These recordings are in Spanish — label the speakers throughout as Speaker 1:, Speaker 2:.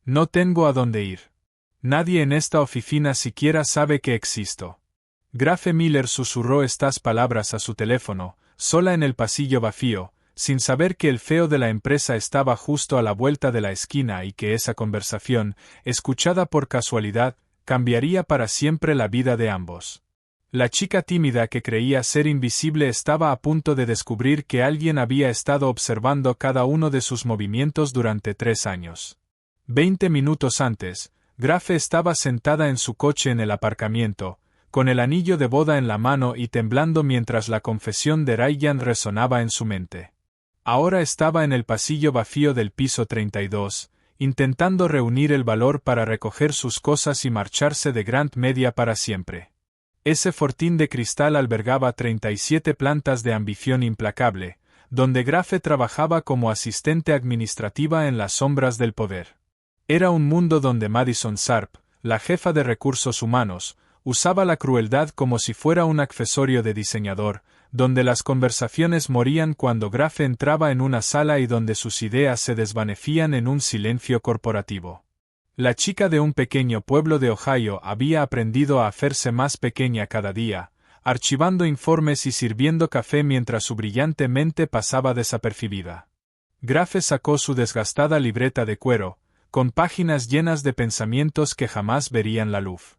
Speaker 1: No tengo a dónde ir. Nadie en esta oficina siquiera sabe que existo. Grafe Miller susurró estas palabras a su teléfono, sola en el pasillo vacío, sin saber que el CEO de la empresa estaba justo a la vuelta de la esquina y que esa conversación, escuchada por casualidad, cambiaría para siempre la vida de ambos. La chica tímida que creía ser invisible estaba a punto de descubrir que alguien había estado observando cada uno de sus movimientos durante 3 años. 20 minutos antes, Grafe estaba sentada en su coche en el aparcamiento, con el anillo de boda en la mano y temblando mientras la confesión de Ryan resonaba en su mente. Ahora estaba en el pasillo vacío del piso 32, intentando reunir el valor para recoger sus cosas y marcharse de Grand Media para siempre. Ese fortín de cristal albergaba 37 plantas de ambición implacable, donde Grafe trabajaba como asistente administrativa en las sombras del poder. Era un mundo donde Madison Sharp, la jefa de recursos humanos, usaba la crueldad como si fuera un accesorio de diseñador, donde las conversaciones morían cuando Grafe entraba en una sala y donde sus ideas se desvanecían en un silencio corporativo. La chica de un pequeño pueblo de Ohio había aprendido a hacerse más pequeña cada día, archivando informes y sirviendo café mientras su brillante mente pasaba desapercibida. Grafe sacó su desgastada libreta de cuero, con páginas llenas de pensamientos que jamás verían la luz.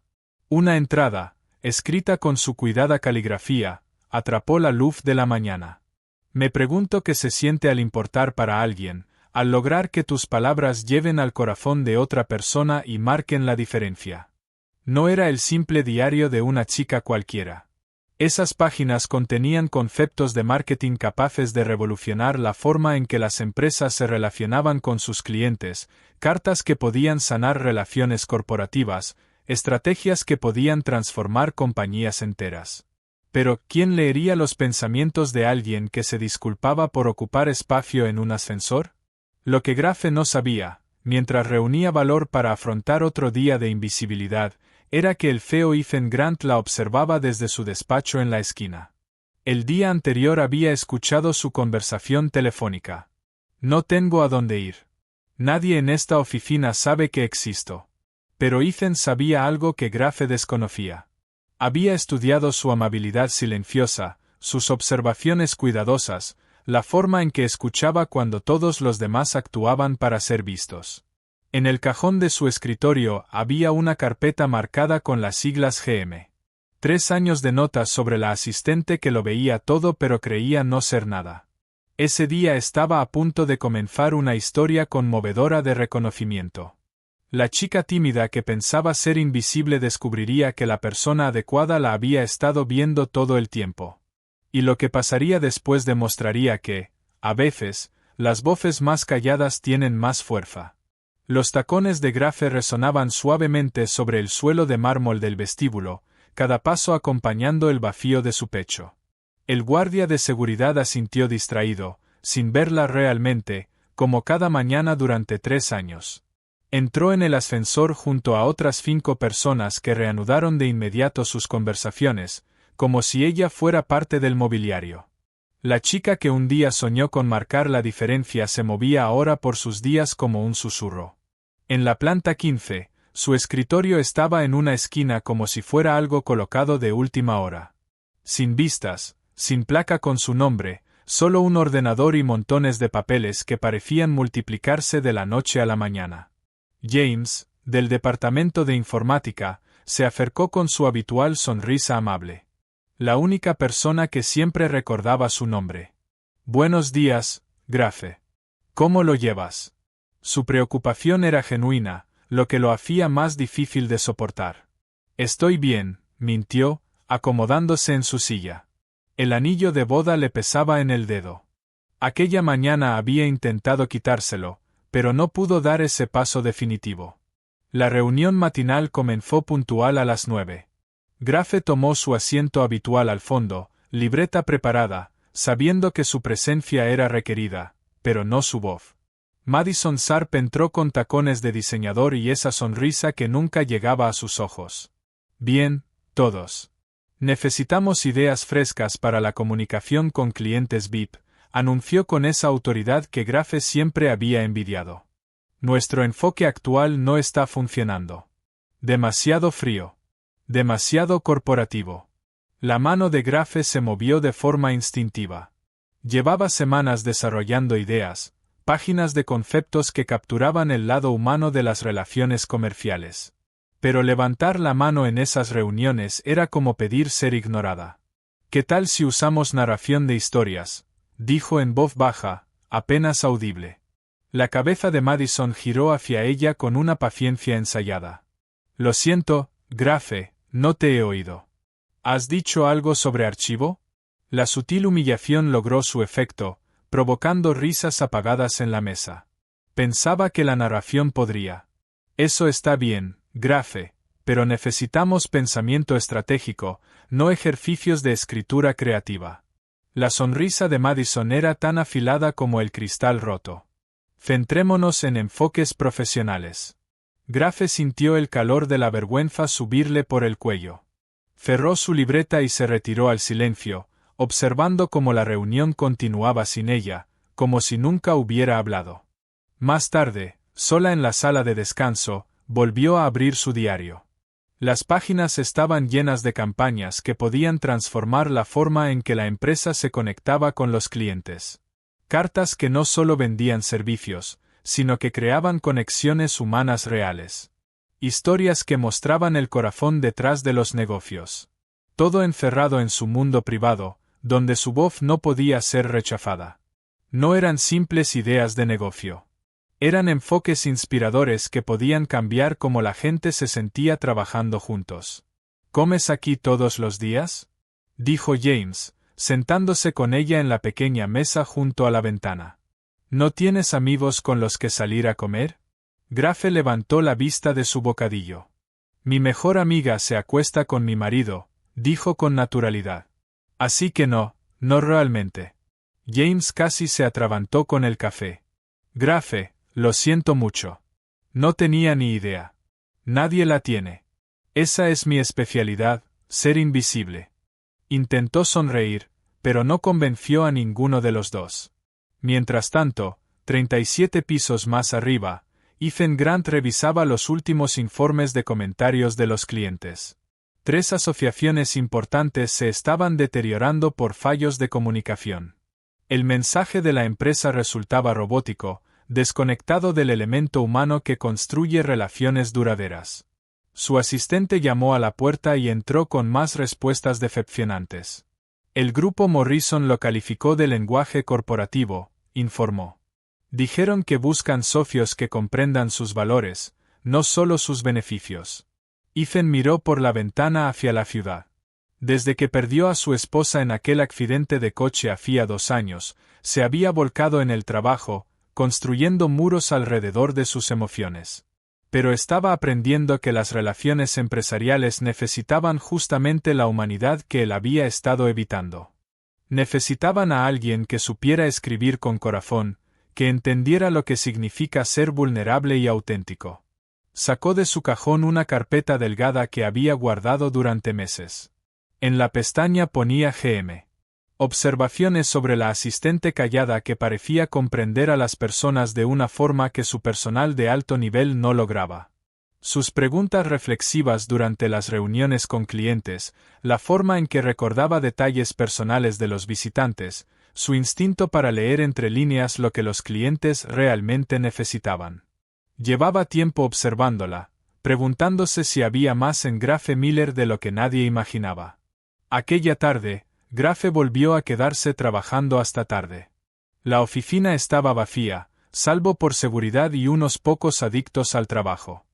Speaker 1: Una entrada, escrita con su cuidada caligrafía, atrapó la luz de la mañana. Me pregunto qué se siente al importar para alguien, al lograr que tus palabras lleven al corazón de otra persona y marquen la diferencia. No era el simple diario de una chica cualquiera. Esas páginas contenían conceptos de marketing capaces de revolucionar la forma en que las empresas se relacionaban con sus clientes, cartas que podían sanar relaciones corporativas, estrategias que podían transformar compañías enteras. Pero, ¿quién leería los pensamientos de alguien que se disculpaba por ocupar espacio en un ascensor? Lo que Grafe no sabía, mientras reunía valor para afrontar otro día de invisibilidad, era que el CEO Ethan Grant la observaba desde su despacho en la esquina. El día anterior había escuchado su conversación telefónica. No tengo a dónde ir. Nadie en esta oficina sabe que existo. Pero Ethan sabía algo que Grafe desconocía. Había estudiado su amabilidad silenciosa, sus observaciones cuidadosas, la forma en que escuchaba cuando todos los demás actuaban para ser vistos. En el cajón de su escritorio había una carpeta marcada con las siglas GM. 3 años de notas sobre la asistente que lo veía todo pero creía no ser nada. Ese día estaba a punto de comenzar una historia conmovedora de reconocimiento. La chica tímida que pensaba ser invisible descubriría que la persona adecuada la había estado viendo todo el tiempo. Y lo que pasaría después demostraría que, a veces, las voces más calladas tienen más fuerza. Los tacones de Grafe resonaban suavemente sobre el suelo de mármol del vestíbulo, cada paso acompañando el vacío de su pecho. El guardia de seguridad asintió distraído, sin verla realmente, como cada mañana durante 3 años. Entró en el ascensor junto a otras 5 personas que reanudaron de inmediato sus conversaciones, como si ella fuera parte del mobiliario. La chica que un día soñó con marcar la diferencia se movía ahora por sus días como un susurro. En la planta 15, su escritorio estaba en una esquina como si fuera algo colocado de última hora. Sin vistas, sin placa con su nombre, solo un ordenador y montones de papeles que parecían multiplicarse de la noche a la mañana. James, del departamento de informática, se acercó con su habitual sonrisa amable. La única persona que siempre recordaba su nombre. Buenos días, Grafe. ¿Cómo lo llevas? Su preocupación era genuina, lo que lo hacía más difícil de soportar. Estoy bien, mintió, acomodándose en su silla. El anillo de boda le pesaba en el dedo. Aquella mañana había intentado quitárselo, pero no pudo dar ese paso definitivo. La reunión matinal comenzó puntual a las 9. Grafe tomó su asiento habitual al fondo, libreta preparada, sabiendo que su presencia era requerida, pero no su voz. Madison Sharp entró con tacones de diseñador y esa sonrisa que nunca llegaba a sus ojos. Bien, todos. Necesitamos ideas frescas para la comunicación con clientes VIP, anunció con esa autoridad que Grafe siempre había envidiado. Nuestro enfoque actual no está funcionando. Demasiado frío. Demasiado corporativo. La mano de Grafe se movió de forma instintiva. Llevaba semanas desarrollando ideas, páginas de conceptos que capturaban el lado humano de las relaciones comerciales. Pero levantar la mano en esas reuniones era como pedir ser ignorada. ¿Qué tal si usamos narración de historias?, dijo en voz baja, apenas audible. La cabeza de Madison giró hacia ella con una paciencia ensayada. Lo siento, Grafe, no te he oído. ¿Has dicho algo sobre archivo? La sutil humillación logró su efecto, provocando risas apagadas en la mesa. Pensaba que la narración podría. Eso está bien, Grafe, pero necesitamos pensamiento estratégico, no ejercicios de escritura creativa. La sonrisa de Madison era tan afilada como el cristal roto. Centrémonos en enfoques profesionales. Grafe sintió el calor de la vergüenza subirle por el cuello. Cerró su libreta y se retiró al silencio, observando cómo la reunión continuaba sin ella, como si nunca hubiera hablado. Más tarde, sola en la sala de descanso, volvió a abrir su diario. Las páginas estaban llenas de campañas que podían transformar la forma en que la empresa se conectaba con los clientes. Cartas que no solo vendían servicios, sino que creaban conexiones humanas reales. Historias que mostraban el corazón detrás de los negocios. Todo encerrado en su mundo privado, donde su voz no podía ser rechazada. No eran simples ideas de negocio. Eran enfoques inspiradores que podían cambiar cómo la gente se sentía trabajando juntos. ¿Comes aquí todos los días?, dijo James, sentándose con ella en la pequeña mesa junto a la ventana. ¿No tienes amigos con los que salir a comer? Grafe levantó la vista de su bocadillo. Mi mejor amiga se acuesta con mi marido, dijo con naturalidad. Así que no realmente. James casi se atragantó con el café. Grafe, lo siento mucho. No tenía ni idea. Nadie la tiene. Esa es mi especialidad, ser invisible. Intentó sonreír, pero no convenció a ninguno de los dos. Mientras tanto, 37 pisos más arriba, Ethan Grant revisaba los últimos informes de comentarios de los clientes. 3 asociaciones importantes se estaban deteriorando por fallos de comunicación. El mensaje de la empresa resultaba robótico, desconectado del elemento humano que construye relaciones duraderas. Su asistente llamó a la puerta y entró con más respuestas decepcionantes. El grupo Morrison lo calificó de lenguaje corporativo, informó. Dijeron que buscan socios que comprendan sus valores, no solo sus beneficios. Ethan miró por la ventana hacia la ciudad. Desde que perdió a su esposa en aquel accidente de coche hacía 2 años, se había volcado en el trabajo, construyendo muros alrededor de sus emociones. Pero estaba aprendiendo que las relaciones empresariales necesitaban justamente la humanidad que él había estado evitando. Necesitaban a alguien que supiera escribir con corazón, que entendiera lo que significa ser vulnerable y auténtico. Sacó de su cajón una carpeta delgada que había guardado durante meses. En la pestaña ponía GM. Observaciones sobre la asistente callada que parecía comprender a las personas de una forma que su personal de alto nivel no lograba. Sus preguntas reflexivas durante las reuniones con clientes, la forma en que recordaba detalles personales de los visitantes, su instinto para leer entre líneas lo que los clientes realmente necesitaban. Llevaba tiempo observándola, preguntándose si había más en Grafe Miller de lo que nadie imaginaba. Aquella tarde, Grafe volvió a quedarse trabajando hasta tarde. La oficina estaba vacía, salvo por seguridad y unos pocos adictos al trabajo.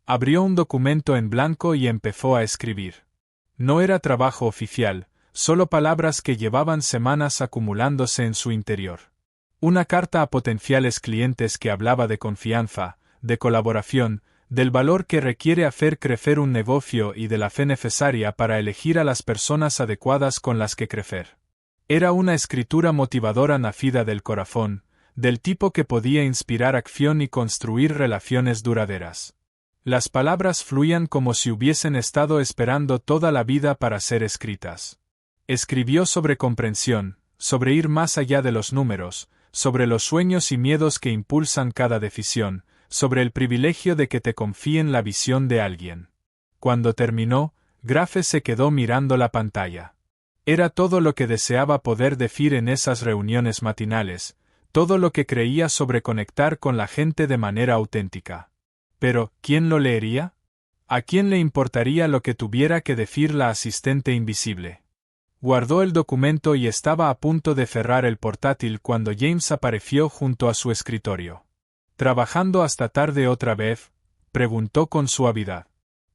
Speaker 1: Abrió un documento en blanco y empezó a escribir. No era trabajo oficial, solo palabras que llevaban semanas acumulándose en su interior. Una carta a potenciales clientes que hablaba de confianza, de colaboración, del valor que requiere hacer crecer un negocio y de la fe necesaria para elegir a las personas adecuadas con las que crecer. Era una escritura motivadora nacida del corazón, del tipo que podía inspirar acción y construir relaciones duraderas. Las palabras fluían como si hubiesen estado esperando toda la vida para ser escritas. Escribió sobre comprensión, sobre ir más allá de los números, sobre los sueños y miedos que impulsan cada decisión, sobre el privilegio de que te confíen la visión de alguien. Cuando terminó, Grafe se quedó mirando la pantalla. Era todo lo que deseaba poder decir en esas reuniones matinales, todo lo que creía sobre conectar con la gente de manera auténtica. Pero, ¿quién lo leería? ¿A quién le importaría lo que tuviera que decir la asistente invisible? Guardó el documento y estaba a punto de cerrar el portátil cuando James apareció junto a su escritorio. ¿Trabajando hasta tarde otra vez?, preguntó con suavidad.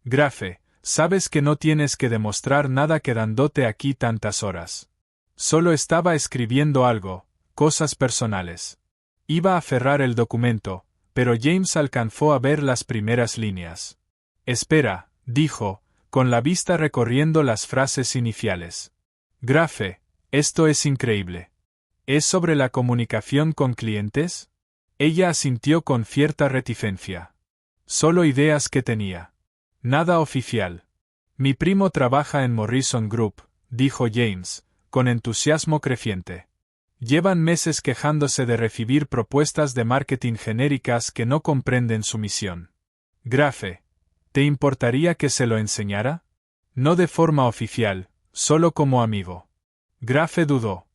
Speaker 1: Grafe, sabes que no tienes que demostrar nada quedándote aquí tantas horas. Solo estaba escribiendo algo, cosas personales. Iba a cerrar el documento, pero James alcanzó a ver las primeras líneas. Espera, dijo, con la vista recorriendo las frases iniciales. Grafe, esto es increíble. ¿Es sobre la comunicación con clientes? Ella asintió con cierta reticencia. Solo ideas que tenía. Nada oficial. Mi primo trabaja en Morrison Group, dijo James, con entusiasmo creciente. Llevan meses quejándose de recibir propuestas de marketing genéricas que no comprenden su misión. Grafe, ¿te importaría que se lo enseñara? No de forma oficial, solo como amigo. Grafe dudó.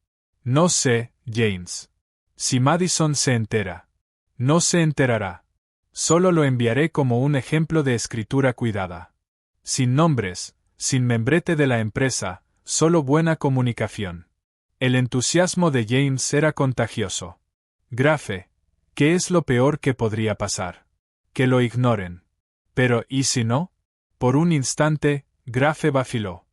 Speaker 1: No sé, James. Si Madison se entera. No se enterará. Solo lo enviaré como un ejemplo de escritura cuidada. Sin nombres, sin membrete de la empresa, solo buena comunicación. El entusiasmo de James era contagioso. Grafe, ¿qué es lo peor que podría pasar? Que lo ignoren. Pero, ¿y si no? Por un instante, Grafe vaciló.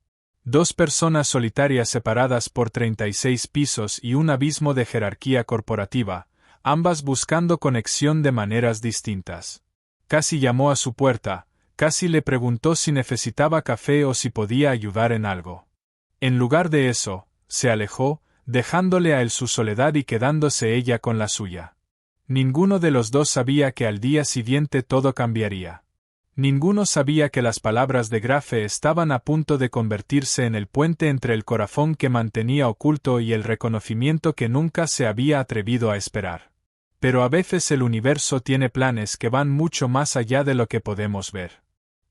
Speaker 1: Dos personas solitarias separadas por 36 pisos y un abismo de jerarquía corporativa, ambas buscando conexión de maneras distintas. Casi llamó a su puerta, casi le preguntó si necesitaba café o si podía ayudar en algo. En lugar de eso, se alejó, dejándole a él su soledad y quedándose ella con la suya. Ninguno de los dos sabía que al día siguiente todo cambiaría. Ninguno sabía que las palabras de Grafe estaban a punto de convertirse en el puente entre el corazón que mantenía oculto y el reconocimiento que nunca se había atrevido a esperar. Pero a veces el universo tiene planes que van mucho más allá de lo que podemos ver.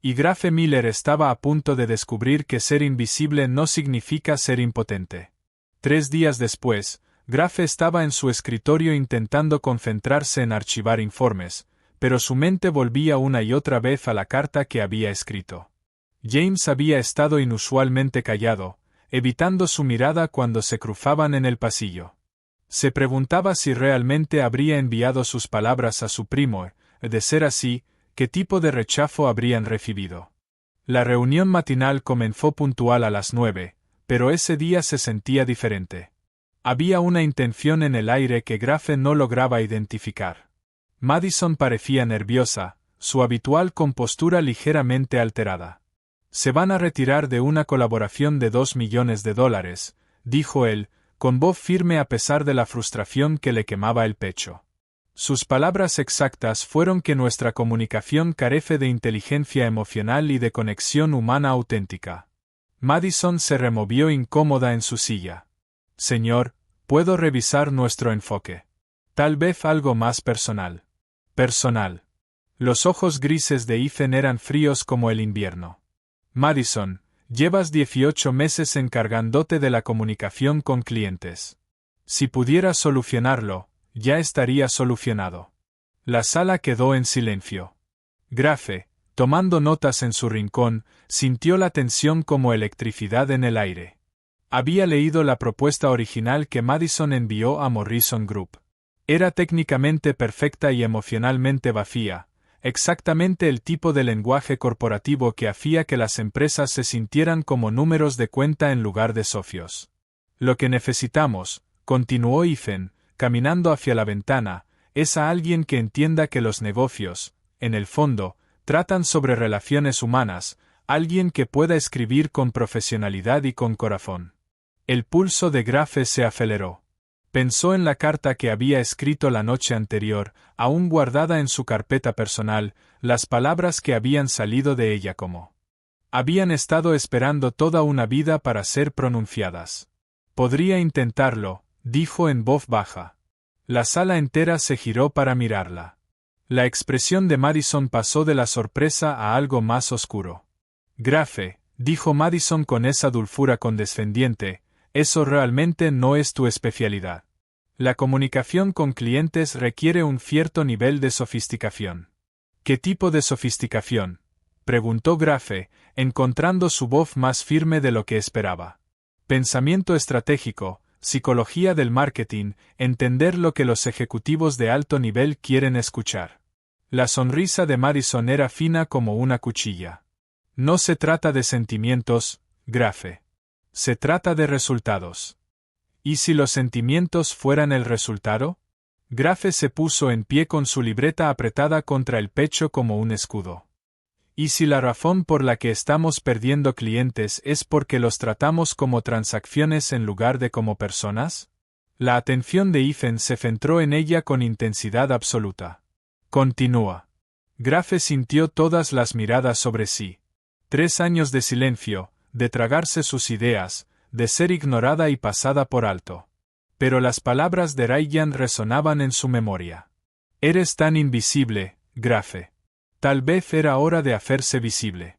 Speaker 1: Y Grafe Miller estaba a punto de descubrir que ser invisible no significa ser impotente. 3 días después, Grafe estaba en su escritorio intentando concentrarse en archivar informes, pero su mente volvía una y otra vez a la carta que había escrito. James había estado inusualmente callado, evitando su mirada cuando se cruzaban en el pasillo. Se preguntaba si realmente habría enviado sus palabras a su primo, de ser así, ¿qué tipo de rechazo habrían recibido? La reunión matinal comenzó puntual a las 9, pero ese día se sentía diferente. Había una intención en el aire que Grafe no lograba identificar. Madison parecía nerviosa, su habitual compostura ligeramente alterada. Se van a retirar de una colaboración de $2 millones, dijo él, con voz firme a pesar de la frustración que le quemaba el pecho. Sus palabras exactas fueron que nuestra comunicación carece de inteligencia emocional y de conexión humana auténtica. Madison se removió incómoda en su silla. Señor, ¿puedo revisar nuestro enfoque? Tal vez algo más personal. Personal. Los ojos grises de Ethan eran fríos como el invierno. Madison, llevas 18 meses encargándote de la comunicación con clientes. Si pudieras solucionarlo, ya estaría solucionado. La sala quedó en silencio. Grafe, tomando notas en su rincón, sintió la tensión como electricidad en el aire. Había leído la propuesta original que Madison envió a Morrison Group. Era técnicamente perfecta y emocionalmente vacía, exactamente el tipo de lenguaje corporativo que hacía que las empresas se sintieran como números de cuenta en lugar de socios. Lo que necesitamos, continuó Ethan, caminando hacia la ventana, es a alguien que entienda que los negocios, en el fondo, tratan sobre relaciones humanas, alguien que pueda escribir con profesionalidad y con corazón. El pulso de Grafe se aceleró. Pensó en la carta que había escrito la noche anterior, aún guardada en su carpeta personal, las palabras que habían salido de ella como habían estado esperando toda una vida para ser pronunciadas. Podría intentarlo, dijo en voz baja. La sala entera se giró para mirarla. La expresión de Madison pasó de la sorpresa a algo más oscuro. Grafe, dijo Madison con esa dulzura condescendiente, eso realmente no es tu especialidad. La comunicación con clientes requiere un cierto nivel de sofisticación. ¿Qué tipo de sofisticación?, preguntó Grafe, encontrando su voz más firme de lo que esperaba. Pensamiento estratégico, psicología del marketing, entender lo que los ejecutivos de alto nivel quieren escuchar. La sonrisa de Madison era fina como una cuchilla. No se trata de sentimientos, Grafe. Se trata de resultados. ¿Y si los sentimientos fueran el resultado? Grafe se puso en pie con su libreta apretada contra el pecho como un escudo. ¿Y si la razón por la que estamos perdiendo clientes es porque los tratamos como transacciones en lugar de como personas? La atención de Ethan se centró en ella con intensidad absoluta. Continúa. Grafe sintió todas las miradas sobre sí. 3 años de silencio, de tragarse sus ideas, de ser ignorada y pasada por alto. Pero las palabras de Ryan resonaban en su memoria. Eres tan invisible, Grafe. Tal vez era hora de hacerse visible.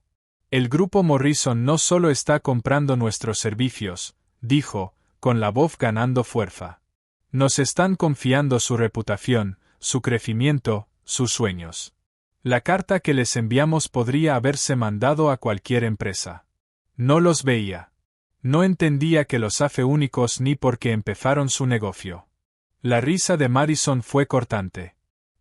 Speaker 1: El grupo Morrison no solo está comprando nuestros servicios, dijo, con la voz ganando fuerza. Nos están confiando su reputación, su crecimiento, sus sueños. La carta que les enviamos podría haberse mandado a cualquier empresa. No los veía. No entendía que los hace únicos ni por qué empezaron su negocio. La risa de Madison fue cortante.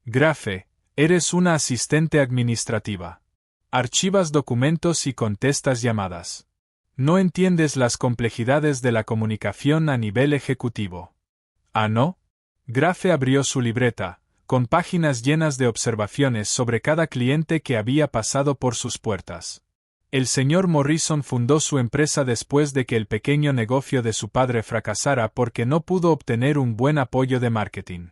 Speaker 1: Grafe, eres una asistente administrativa. Archivas documentos y contestas llamadas. No entiendes las complejidades de la comunicación a nivel ejecutivo. ¿Ah, no? Grafe abrió su libreta, con páginas llenas de observaciones sobre cada cliente que había pasado por sus puertas. El señor Morrison fundó su empresa después de que el pequeño negocio de su padre fracasara porque no pudo obtener un buen apoyo de marketing.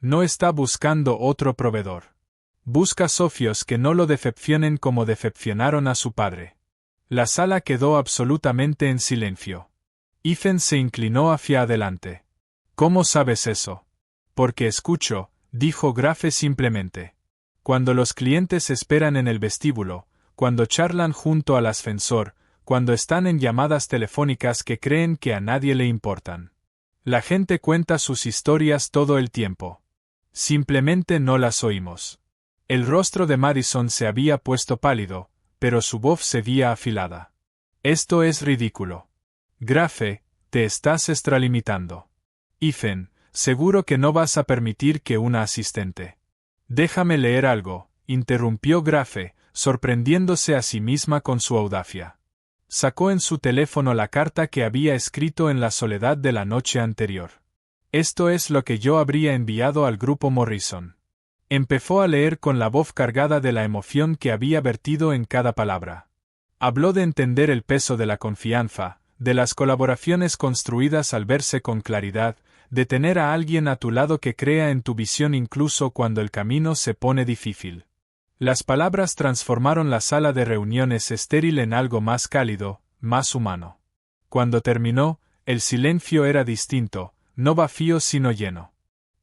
Speaker 1: No está buscando otro proveedor. Busca socios que no lo decepcionen como decepcionaron a su padre. La sala quedó absolutamente en silencio. Ethan se inclinó hacia adelante. ¿Cómo sabes eso? Porque escucho, dijo Grafe simplemente. Cuando los clientes esperan en el vestíbulo, cuando charlan junto al ascensor, cuando están en llamadas telefónicas que creen que a nadie le importan. La gente cuenta sus historias todo el tiempo. Simplemente no las oímos. El rostro de Madison se había puesto pálido, pero su voz seguía afilada. Esto es ridículo. Grafe, te estás extralimitando. Ethan, seguro que no vas a permitir que una asistente. Déjame leer algo, interrumpió Grafe, sorprendiéndose a sí misma con su audacia. Sacó en su teléfono la carta que había escrito en la soledad de la noche anterior. Esto es lo que yo habría enviado al grupo Morrison. Empezó a leer con la voz cargada de la emoción que había vertido en cada palabra. Habló de entender el peso de la confianza, de las colaboraciones construidas al verse con claridad, de tener a alguien a tu lado que crea en tu visión incluso cuando el camino se pone difícil. Las palabras transformaron la sala de reuniones estéril en algo más cálido, más humano. Cuando terminó, el silencio era distinto, no vacío sino lleno.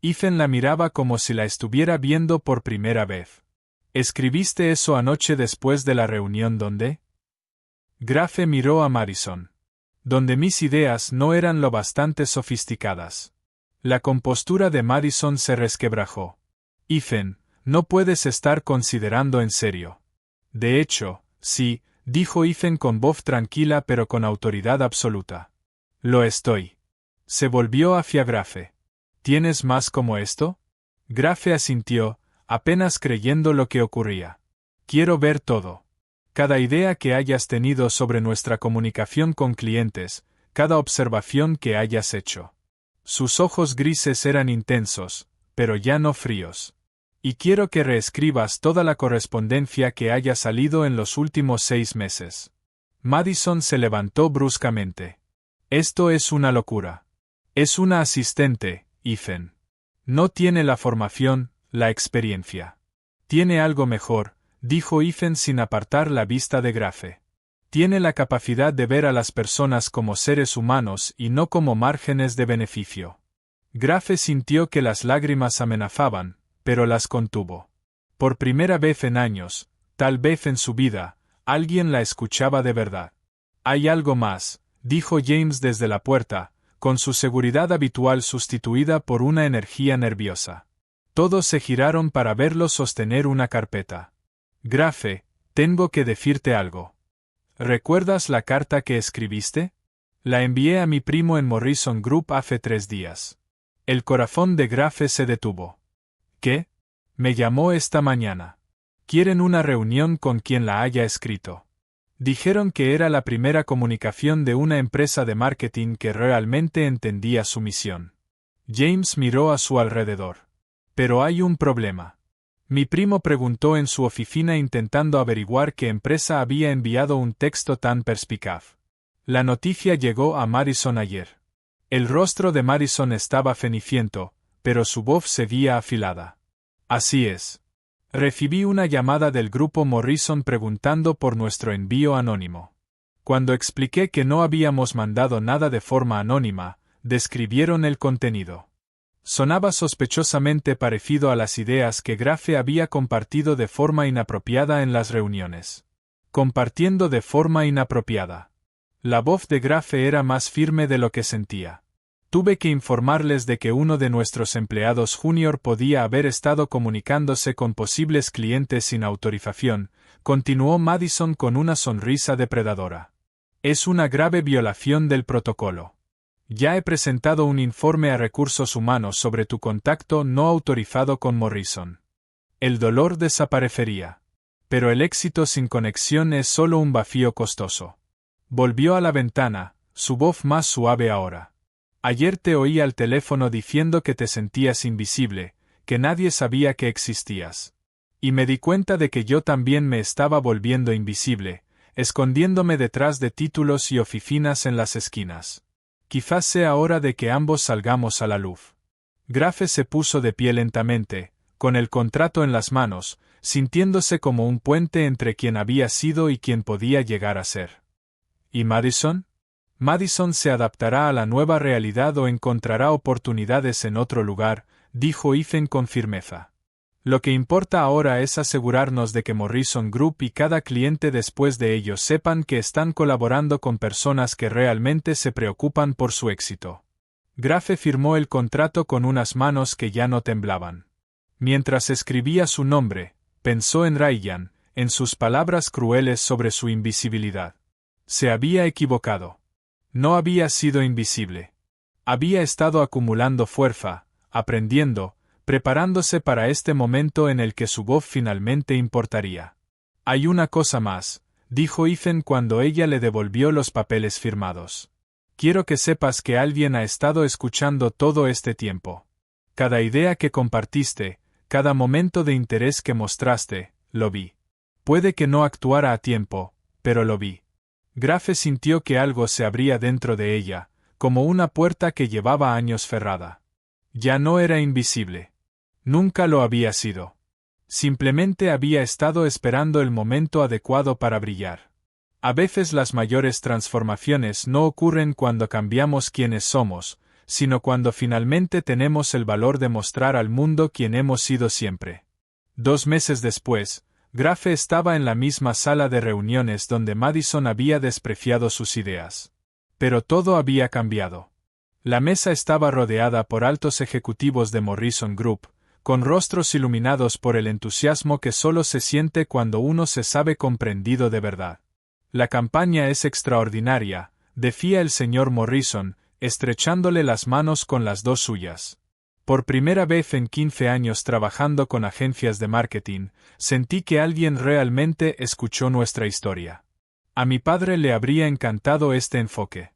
Speaker 1: Ethan la miraba como si la estuviera viendo por primera vez. ¿Escribiste eso anoche después de la reunión donde? Grafe miró a Madison. Donde mis ideas no eran lo bastante sofisticadas. La compostura de Madison se resquebrajó. Ethan, no puedes estar considerando en serio. De hecho, sí, dijo Ethan con voz tranquila pero con autoridad absoluta. Lo estoy. Se volvió hacia Grafe. ¿Tienes más como esto? Grafe asintió, apenas creyendo lo que ocurría. Quiero ver todo. Cada idea que hayas tenido sobre nuestra comunicación con clientes, cada observación que hayas hecho. Sus ojos grises eran intensos, pero ya no fríos. Y quiero que reescribas toda la correspondencia que haya salido en los últimos 6 meses. Madison se levantó bruscamente. Esto es una locura. Es una asistente, Ethan. No tiene la formación, la experiencia. Tiene algo mejor, dijo Ethan sin apartar la vista de Grafe. Tiene la capacidad de ver a las personas como seres humanos y no como márgenes de beneficio. Grafe sintió que las lágrimas amenazaban, pero las contuvo. Por primera vez en años, tal vez en su vida, alguien la escuchaba de verdad. Hay algo más, dijo James desde la puerta, con su seguridad habitual sustituida por una energía nerviosa. Todos se giraron para verlo sostener una carpeta. Grafe, tengo que decirte algo. ¿Recuerdas la carta que escribiste? La envié a mi primo en Morrison Group hace 3 días. El corazón de Grafe se detuvo. ¿Qué? Me llamó esta mañana. Quieren una reunión con quien la haya escrito. Dijeron que era la primera comunicación de una empresa de marketing que realmente entendía su misión. James miró a su alrededor. Pero hay un problema. Mi primo preguntó en su oficina intentando averiguar qué empresa había enviado un texto tan perspicaz. La noticia llegó a Madison ayer. El rostro de Madison estaba ceniciento, pero su voz seguía afilada. Así es. Recibí una llamada del grupo Morrison preguntando por nuestro envío anónimo. Cuando expliqué que no habíamos mandado nada de forma anónima, describieron el contenido. Sonaba sospechosamente parecido a las ideas que Grafe había compartido de forma inapropiada en las reuniones. Compartiendo de forma inapropiada. La voz de Grafe era más firme de lo que sentía. Tuve que informarles de que uno de nuestros empleados junior podía haber estado comunicándose con posibles clientes sin autorización, continuó Madison con una sonrisa depredadora. Es una grave violación del protocolo. Ya he presentado un informe a Recursos Humanos sobre tu contacto no autorizado con Morrison. El dolor desaparecería. Pero el éxito sin conexión es solo un vacío costoso. Volvió a la ventana, su voz más suave ahora. Ayer te oí al teléfono diciendo que te sentías invisible, que nadie sabía que existías. Y me di cuenta de que yo también me estaba volviendo invisible, escondiéndome detrás de títulos y oficinas en las esquinas. Quizás sea hora de que ambos salgamos a la luz. Grafe se puso de pie lentamente, con el contrato en las manos, sintiéndose como un puente entre quien había sido y quien podía llegar a ser. ¿Y Madison? Madison se adaptará a la nueva realidad o encontrará oportunidades en otro lugar, dijo Ethan con firmeza. Lo que importa ahora es asegurarnos de que Morrison Group y cada cliente después de ello sepan que están colaborando con personas que realmente se preocupan por su éxito. Grafe firmó el contrato con unas manos que ya no temblaban. Mientras escribía su nombre, pensó en Ryan, en sus palabras crueles sobre su invisibilidad. Se había equivocado. No había sido invisible. Había estado acumulando fuerza, aprendiendo, preparándose para este momento en el que su voz finalmente importaría. Hay una cosa más, dijo Ethan cuando ella le devolvió los papeles firmados. Quiero que sepas que alguien ha estado escuchando todo este tiempo. Cada idea que compartiste, cada momento de interés que mostraste, lo vi. Puede que no actuara a tiempo, pero lo vi. Grafe sintió que algo se abría dentro de ella, como una puerta que llevaba años cerrada. Ya no era invisible. Nunca lo había sido. Simplemente había estado esperando el momento adecuado para brillar. A veces las mayores transformaciones no ocurren cuando cambiamos quiénes somos, sino cuando finalmente tenemos el valor de mostrar al mundo quién hemos sido siempre. 2 meses después, Grafe estaba en la misma sala de reuniones donde Madison había despreciado sus ideas. Pero todo había cambiado. La mesa estaba rodeada por altos ejecutivos de Morrison Group, con rostros iluminados por el entusiasmo que solo se siente cuando uno se sabe comprendido de verdad. La campaña es extraordinaria, decía el señor Morrison, estrechándole las manos con las 2 suyas. Por primera vez en 15 años trabajando con agencias de marketing, sentí que alguien realmente escuchó nuestra historia. A mi padre le habría encantado este enfoque.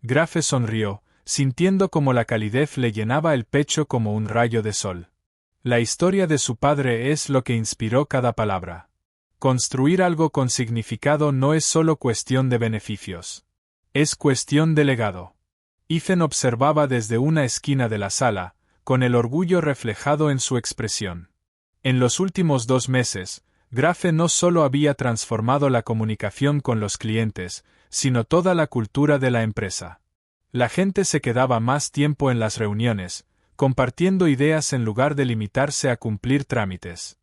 Speaker 1: Grafe sonrió, sintiendo como la calidez le llenaba el pecho como un rayo de sol. La historia de su padre es lo que inspiró cada palabra. Construir algo con significado no es solo cuestión de beneficios. Es cuestión de legado. Ethan observaba desde una esquina de la sala, con el orgullo reflejado en su expresión. En los últimos 2 meses, Grafe no solo había transformado la comunicación con los clientes, sino toda la cultura de la empresa. La gente se quedaba más tiempo en las reuniones, compartiendo ideas en lugar de limitarse a cumplir trámites.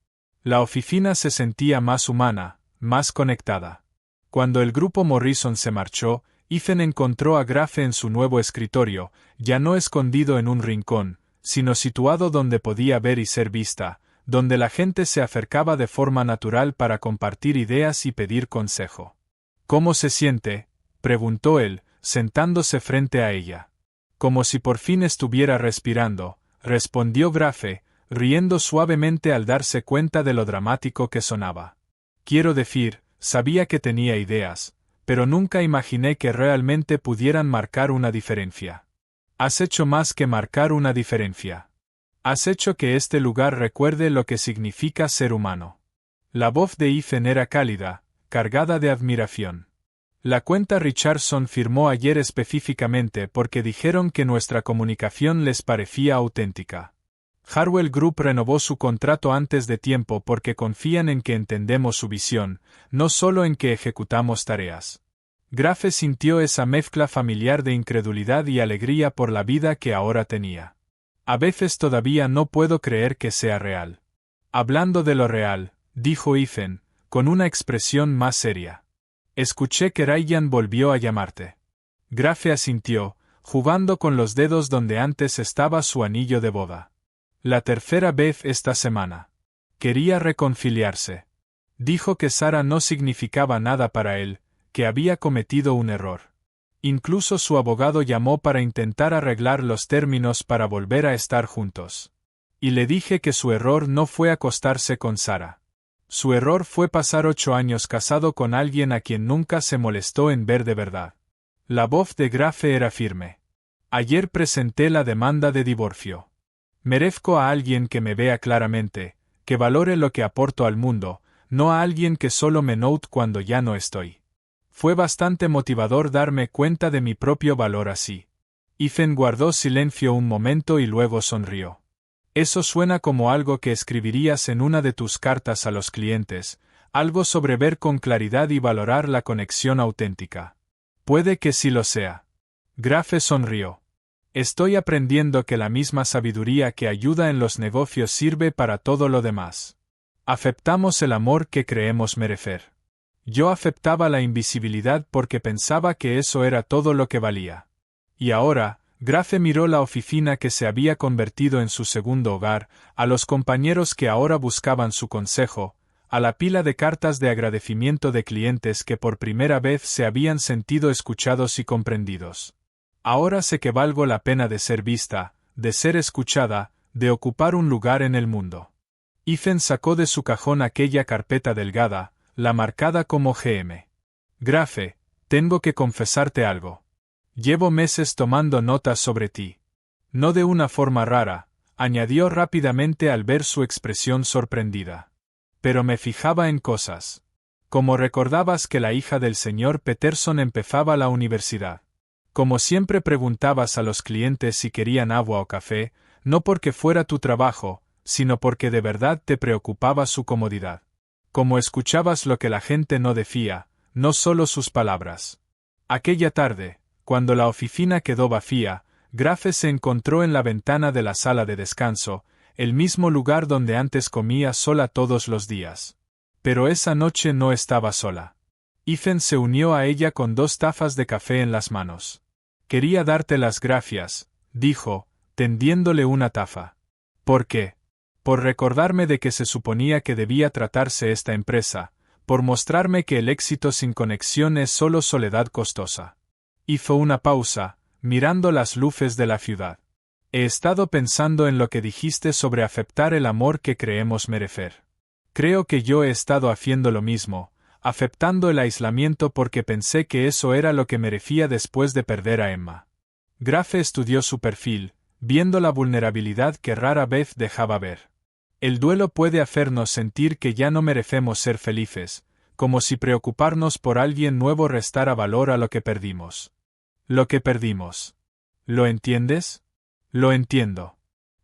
Speaker 1: La oficina se sentía más humana, más conectada. Cuando el grupo Morrison se marchó, Ethan encontró a Grafe en su nuevo escritorio, ya no escondido en un rincón, sino situado donde podía ver y ser vista, donde la gente se acercaba de forma natural para compartir ideas y pedir consejo. «¿Cómo se siente?», preguntó él, sentándose frente a ella. «Como si por fin estuviera respirando», respondió Grafe, riendo suavemente al darse cuenta de lo dramático que sonaba. «Quiero decir, sabía que tenía ideas, pero nunca imaginé que realmente pudieran marcar una diferencia». «Has hecho más que marcar una diferencia. Has hecho que este lugar recuerde lo que significa ser humano». La voz de Ethan era cálida, cargada de admiración. «La cuenta Richardson firmó ayer específicamente porque dijeron que nuestra comunicación les parecía auténtica. Harwell Group renovó su contrato antes de tiempo porque confían en que entendemos su visión, no solo en que ejecutamos tareas». Grafe sintió esa mezcla familiar de incredulidad y alegría por la vida que ahora tenía. «A veces todavía no puedo creer que sea real». «Hablando de lo real», dijo Ethan, con una expresión más seria. «Escuché que Ryan volvió a llamarte». Grafe asintió, jugando con los dedos donde antes estaba su anillo de boda. «La tercera vez esta semana. Quería reconciliarse. Dijo que Sara no significaba nada para él, que había cometido un error. Incluso su abogado llamó para intentar arreglar los términos para volver a estar juntos. Y le dije que su error no fue acostarse con Sara. Su error fue pasar 8 años casado con alguien a quien nunca se molestó en ver de verdad». La voz de Grafe era firme. «Ayer presenté la demanda de divorcio. Merezco a alguien que me vea claramente, que valore lo que aporto al mundo, no a alguien que solo me note cuando ya no estoy». Fue bastante motivador darme cuenta de mi propio valor así. Ethan guardó silencio un momento y luego sonrió. «Eso suena como algo que escribirías en una de tus cartas a los clientes, algo sobre ver con claridad y valorar la conexión auténtica». «Puede que sí lo sea». Grafe sonrió. «Estoy aprendiendo que la misma sabiduría que ayuda en los negocios sirve para todo lo demás. Aceptamos el amor que creemos merecer». Yo aceptaba la invisibilidad porque pensaba que eso era todo lo que valía. Y ahora, Grafe miró la oficina que se había convertido en su segundo hogar, a los compañeros que ahora buscaban su consejo, a la pila de cartas de agradecimiento de clientes que por primera vez se habían sentido escuchados y comprendidos. «Ahora sé que valgo la pena de ser vista, de ser escuchada, de ocupar un lugar en el mundo». Ethan sacó de su cajón aquella carpeta delgada, la marcada como GM. «Grafe, tengo que confesarte algo. Llevo meses tomando notas sobre ti». «No de una forma rara», añadió rápidamente al ver su expresión sorprendida. «Pero me fijaba en cosas. Como recordabas que la hija del señor Peterson empezaba la universidad. Como siempre preguntabas a los clientes si querían agua o café, no porque fuera tu trabajo, sino porque de verdad te preocupaba su comodidad. Como escuchabas lo que la gente no decía, no solo sus palabras». Aquella tarde, cuando la oficina quedó vacía, Grafe se encontró en la ventana de la sala de descanso, el mismo lugar donde antes comía sola todos los días. Pero esa noche no estaba sola. Ethan se unió a ella con 2 tazas de café en las manos. «Quería darte las gracias», dijo, tendiéndole una taza. «¿Por qué?» «Por recordarme de que se suponía que debía tratarse esta empresa, por mostrarme que el éxito sin conexión es solo soledad costosa». Hizo una pausa, mirando las luces de la ciudad. «He estado pensando en lo que dijiste sobre aceptar el amor que creemos merecer. Creo que yo he estado haciendo lo mismo, aceptando el aislamiento porque pensé que eso era lo que merecía después de perder a Emma». Grafe estudió su perfil, viendo la vulnerabilidad que rara vez dejaba ver. «El duelo puede hacernos sentir que ya no merecemos ser felices, como si preocuparnos por alguien nuevo restara valor a lo que perdimos». «Lo que perdimos. ¿Lo entiendes?» «Lo entiendo.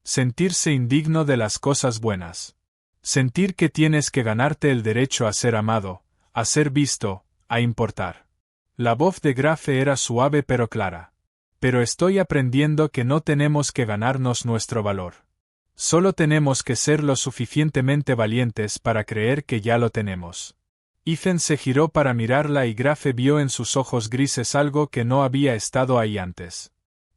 Speaker 1: Sentirse indigno de las cosas buenas. Sentir que tienes que ganarte el derecho a ser amado, a ser visto, a importar». La voz de Grafe era suave pero clara. «Pero estoy aprendiendo que no tenemos que ganarnos nuestro valor. Solo tenemos que ser lo suficientemente valientes para creer que ya lo tenemos. Ethan se giró para mirarla y Grafe vio en sus ojos grises algo que no había estado ahí antes.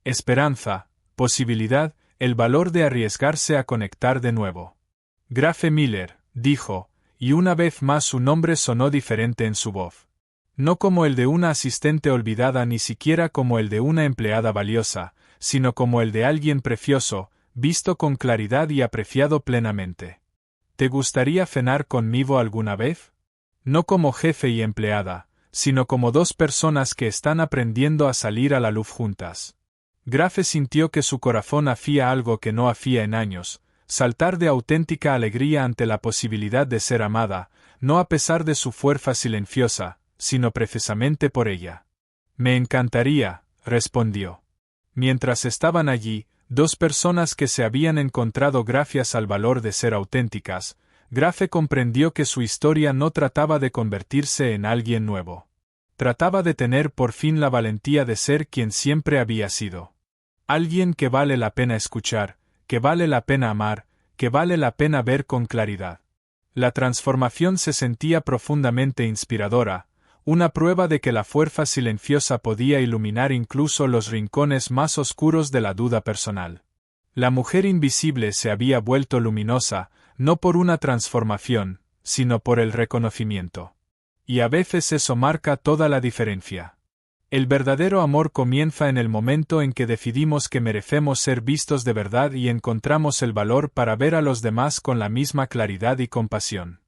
Speaker 1: Esperanza, posibilidad, el valor de arriesgarse a conectar de nuevo. Grafe Miller, dijo, y una vez más su nombre sonó diferente en su voz. No como el de una asistente olvidada ni siquiera como el de una empleada valiosa, sino como el de alguien precioso, visto con claridad y apreciado plenamente. ¿Te gustaría cenar conmigo alguna vez? No como jefe y empleada, sino como dos personas que están aprendiendo a salir a la luz juntas. Grafe sintió que su corazón hacía algo que no hacía en años, saltar de auténtica alegría ante la posibilidad de ser amada, no a pesar de su fuerza silenciosa, sino precisamente por ella. Me encantaría, respondió. Mientras estaban allí, dos personas que se habían encontrado gracias al valor de ser auténticas, Grafe comprendió que su historia no trataba de convertirse en alguien nuevo. Trataba de tener por fin la valentía de ser quien siempre había sido. Alguien que vale la pena escuchar, que vale la pena amar, que vale la pena ver con claridad. La transformación se sentía profundamente inspiradora, una prueba de que la fuerza silenciosa podía iluminar incluso los rincones más oscuros de la duda personal. La mujer invisible se había vuelto luminosa, no por una transformación, sino por el reconocimiento. Y a veces eso marca toda la diferencia. El verdadero amor comienza en el momento en que decidimos que merecemos ser vistos de verdad y encontramos el valor para ver a los demás con la misma claridad y compasión.